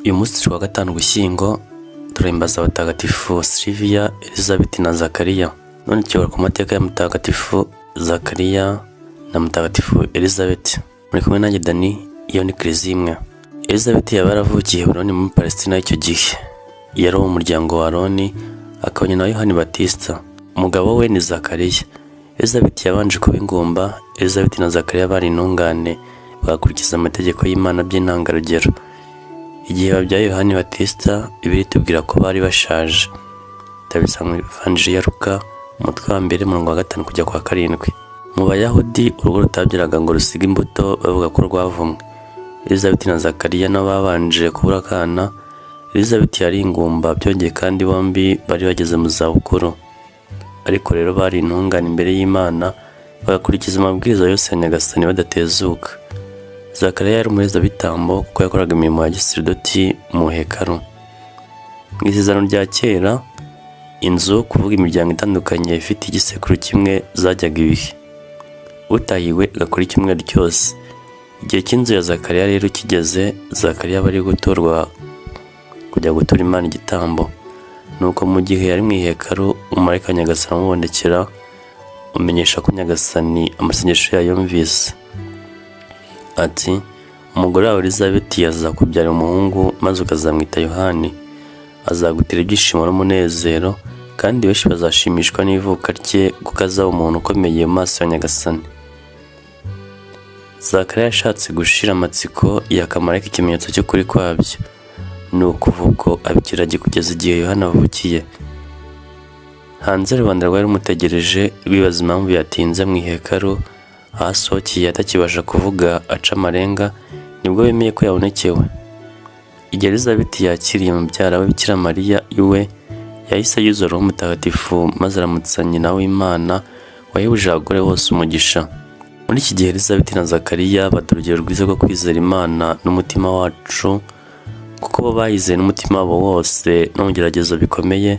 Uyu munsi turi wa gatanu Ugushyingo, turahimbaza abatagatifu Sylvia, Elizabeth na Zacharias. None tuyoboka ku mateka ya mutagatifu Zacharias na mutagatifu Elizabeth. Muri kumwe nanjye Dani, iyo ni Kiliziya imwe. Elizabeth yaba yaravukiye Heburoni muri Palestina y'icyo gihe. Yari uwo muryango wa Aroni, akaba nyina wa Yohani Batista. Umugabo we ni Zacharias. Elizabeth yabanje kuba ingumba. Elizabeth na Zacharias bari intungane, bagakurikiza amategeko y'Imana by'intangarugero. Igihe babyaye Yohani Batista, Bibiliya itubwira ko bari bashaje. Tabisanga mu Ivanjiri ya Luka, umutwe wa 2 umurongo wa 5 kujya kwa 7. Mu Bayahudi urugo rutabyaraga ngo rusiga imbuto bavuga ko rwavumwe. Elizabeth na Zacharias nabo babanje kubura akana. Elizabeth yari ingumba, byongeye kandi bombi bari bageze mu zabukuru. Ariko rero bari intungane imbere y'Imana, bagakurikiza amabwiriza yose ya Nyagasani badatezuka. Zacharias yari umuherezabitambo kuko yakoraga imirimo ya gisaserdoti mu hekaru. Mu isezerano rya kera, inzu kuvuga imiryango itandukanye ifite igisekuru kimwe zajyaga ibihe. Utahiwe agakora icyumweru cyose. Igihe cy'inzu ya Zacharias rero kigeze, Zacharias bari gutorwa kujya gutura Imana igitambo. Nuko mu gihe yari mu ihekaru, umumarayika wa Nyagasani amubonekera, umenyesha ko Nyagasani amasengesho yayumvise. Ati, umugore wawe Elizabeth azakubyarira umuhungu, maze ukazamwita Yohani. Azagutera ibyishimo n'umunezero, kandi benshi bazashimishwa n'ivuka rye kuko azaba umuntu ukomeye mu maso ya Nyagasani. Zacharias yashatse gushira amatsiko yakamarayika ikimenyetso cy'ukuri kwabyo. Ni ukuvuga abikiragi kugeza igihe Yohana avukiye. Hanze rubanda rwari rumutegereje, bibaza impamvu yatinze mu ihekaru. Ahasohokeye atakibasha kuvuga aca amarenga, nibwo bemeye ko yabonekewe. Igihe Elizabeth yakiriye mubyara we Bikira Mariya iwe, yahise yuzura Roho Mutagatifu maze aramutsa nyina w'Imana wahebuje abagore bose umugisha. Muri iki gihe Elizabeth na Zacharias baduha urugero rwiza rwo kwizera Imana n'umutima wacu, kuko bo bayizeye n'umutima wabo wose no mu bigeragezo bikomeye,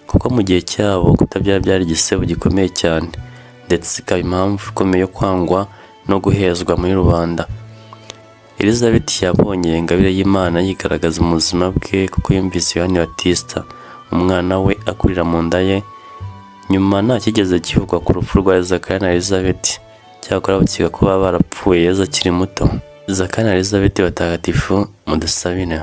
kuko mu gihe cyabo kutabyara byari igisebo gikomeye cyane, ndetse ikaba impamvu ikomeye yo kwangwa no guhezwa muri rubanda. Elizabeth yabonye ingabire y'Imana yigaragaza mu buzima bwe kuko yumvise Yohani Batista, umwana we akurira mu nda ye. Nyuma nta kigeze kivugwa ku rupfu rwa Zacharias na Elizabeth, cyakora bakeka ko baba barapfuye Yezu akiri muto. Zacharias na Elizabeth batagatifu, mudusabire.